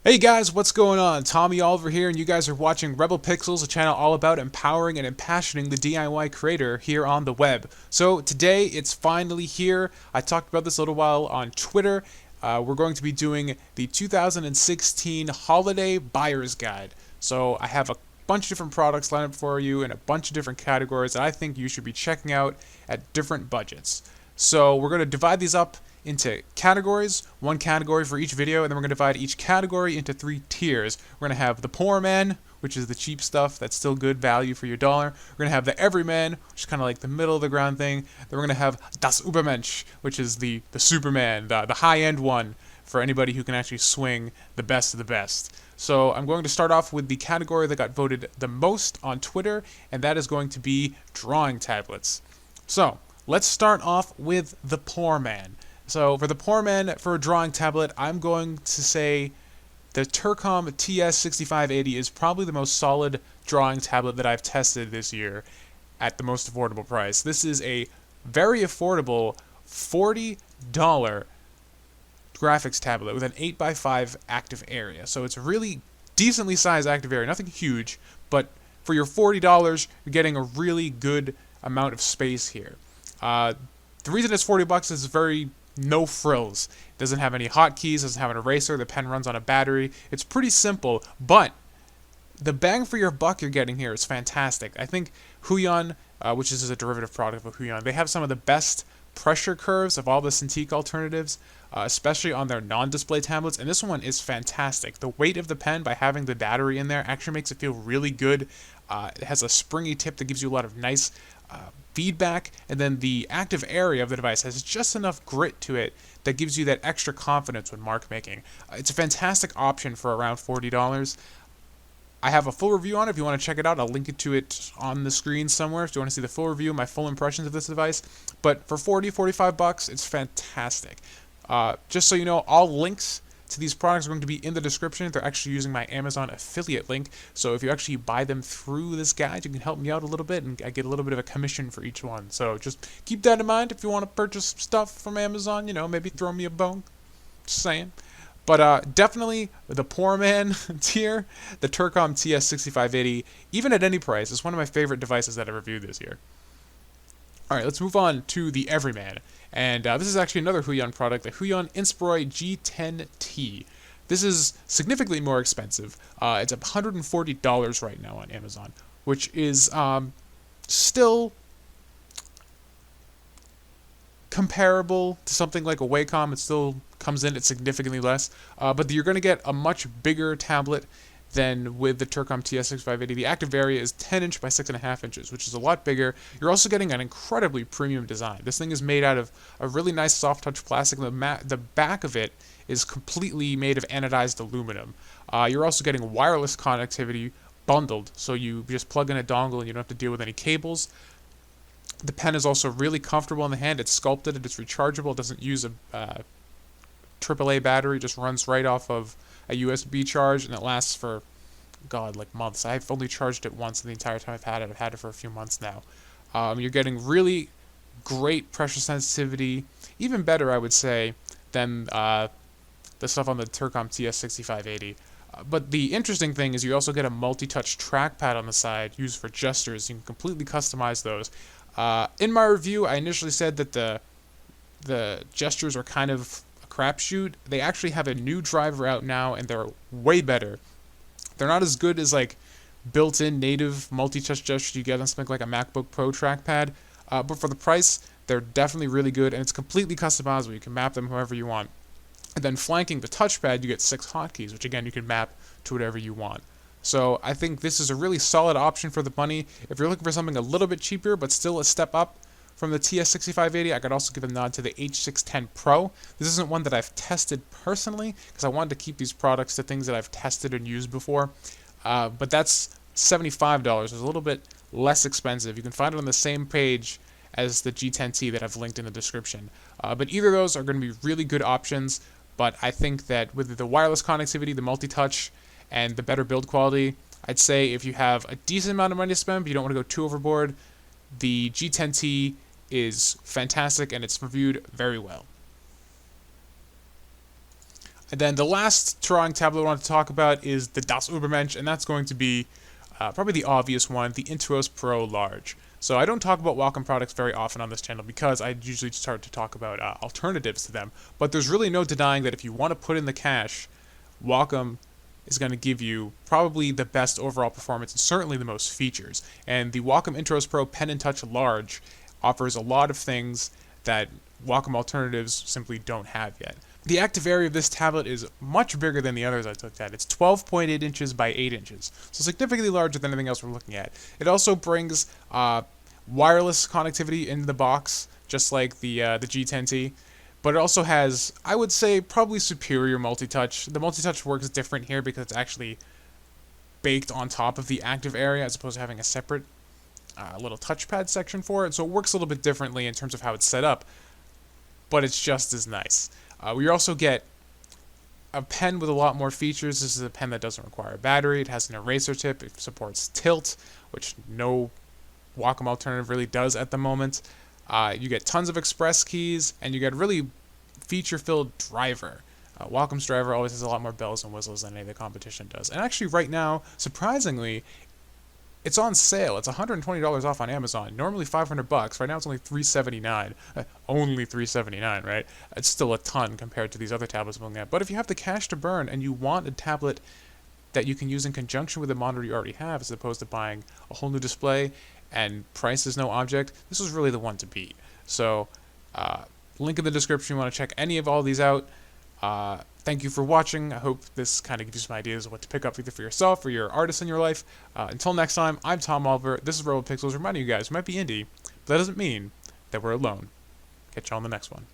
Hey guys, what's going on? Tommy Oliver here, and you guys are watching Rebel Pixels, a channel all about empowering and impassioning the DIY creator here on the web. So today, it's finally here. I talked about this a little while on Twitter. We're going to be doing the 2016 Holiday Buyer's Guide. So I have a bunch of different products lined up for you in a bunch of different categories that I think you should be checking out at different budgets. So we're going to divide these up into categories, one category for each video, and then we're going to divide each category into 3 tiers. We're going to have the poor man, which is the cheap stuff that's still good value for your dollar. We're going to have the everyman, which is kind of like the middle of the ground thing. Then we're going to have das Übermensch, which is the Superman, the high-end one for anybody who can actually swing the best of the best. So I'm going to start off with the category that got voted the most on Twitter, and that is going to be drawing tablets. So let's start off with the poor man. So for the poor man, for a drawing tablet, I'm going to say the Turcom TS6580 is probably the most solid drawing tablet that I've tested this year at the most affordable price. This is a very affordable $40 graphics tablet with an 8x5 active area. So it's a really decently sized active area, nothing huge, but for your $40, you're getting a really good amount of space here. The reason it's $40 is very no frills. It doesn't have any hotkeys, doesn't have an eraser, the pen runs on a battery. It's pretty simple, but the bang for your buck you're getting here is fantastic. I think Huion, which is a derivative product of Huion, they have some of the best pressure curves of all the Cintiq alternatives, especially on their non-display tablets, and this one is fantastic. The weight of the pen, by having the battery in there, actually makes it feel really good. It has a springy tip that gives you a lot of nice feedback, and then the active area of the device has just enough grit to it that gives you that extra confidence when mark making. It's a fantastic option for around $40. I have a full review on it. If you want to check it out, I'll link it to it on the screen somewhere if you want to see the full review, my full impressions of this device. But for $45, it's fantastic. Just so you know, all links to these products are going to be in the description. They're actually using my Amazon affiliate link, so if you actually buy them through this guide, you can help me out a little bit, and I get a little bit of a commission for each one. So just keep that in mind if you want to purchase stuff from Amazon. Maybe throw me a bone. Just saying. But definitely the poor man tier, the Turcom TS6580, even at any price, is one of my favorite devices that I reviewed this year. Alright, let's move on to the Everyman. And this is actually another Huion product, the Huion Inspiroi G10T. This is significantly more expensive. It's $140 right now on Amazon, which is still comparable to something like a Wacom. It still comes in at significantly less, but you're going to get a much bigger tablet than with the Turcom TS6580. The active area is 10" by 6.5 inches, which is a lot bigger. You're also getting an incredibly premium design. This thing is made out of a really nice soft touch plastic. The back of it is completely made of anodized aluminum. You're also getting wireless connectivity bundled, so you just plug in a dongle and you don't have to deal with any cables. The pen is also really comfortable in the hand. It's sculpted, it's rechargeable, it doesn't use a AAA battery, just runs right off of a USB charge, and it lasts for, God, like months. I've only charged it once in the entire time I've had it. I've had it for a few months now. You're getting really great pressure sensitivity, even better, I would say, than the stuff on the Turcom TS6580. But the interesting thing is you also get a multi-touch trackpad on the side used for gestures. You can completely customize those. In my review, I initially said that the gestures are kind of a crapshoot. They actually have a new driver out now, and they're way better. They're not as good as like built-in native multi-touch gestures you get on something like a MacBook Pro trackpad, but for the price, they're definitely really good, and it's completely customizable. You can map them however you want. And then flanking the touchpad, you get 6 hotkeys, which again, you can map to whatever you want. So I think this is a really solid option for the money. If you're looking for something a little bit cheaper, but still a step up from the TS6580, I could also give a nod to the H610 Pro. This isn't one that I've tested personally, because I wanted to keep these products to things that I've tested and used before. But that's $75. It's a little bit less expensive. You can find it on the same page as the G10T that I've linked in the description. But either of those are going to be really good options. But I think that with the wireless connectivity, the multi-touch, and the better build quality, I'd say if you have a decent amount of money to spend, but you don't want to go too overboard, the G10T is fantastic, and it's reviewed very well. And then the last drawing tablet I want to talk about is the Das Übermensch, and that's going to be probably the obvious one, the Intuos Pro Large. So I don't talk about Wacom products very often on this channel because I usually start to talk about alternatives to them. But there's really no denying that if you want to put in the cash, Wacom is going to give you probably the best overall performance and certainly the most features. And the Wacom Intuos Pro Pen and Touch Large offers a lot of things that Wacom alternatives simply don't have yet. The active area of this tablet is much bigger than the others I looked at. It's 12.8 inches by 8 inches, so significantly larger than anything else we're looking at. It also brings wireless connectivity in the box, just like the G10T, but it also has, I would say, probably superior multi-touch. The multi-touch works different here because it's actually baked on top of the active area as opposed to having a separate little touchpad section for it, so it works a little bit differently in terms of how it's set up, but it's just as nice. We also get a pen with a lot more features. This is a pen that doesn't require a battery. It has an eraser tip. It supports tilt, which no Wacom alternative really does at the moment. You get tons of express keys, and you get a really feature-filled driver. Wacom's driver always has a lot more bells and whistles than any of the competition does. And actually right now, surprisingly, it's on sale. It's $120 off on Amazon. Normally $500. Right now it's only $379. Only $379, right? It's still a ton compared to these other tablets I'm looking at. But if you have the cash to burn and you want a tablet that you can use in conjunction with the monitor you already have, as opposed to buying a whole new display and price is no object, this is really the one to beat. So, link in the description if you want to check any of all these out. Thank you for watching. I hope this kind of gives you some ideas of what to pick up either for yourself or your artist in your life. Until next time, I'm Tom Oliver. This is RebelPixels reminding you guys we might be indie, but that doesn't mean that we're alone. Catch you on the next one.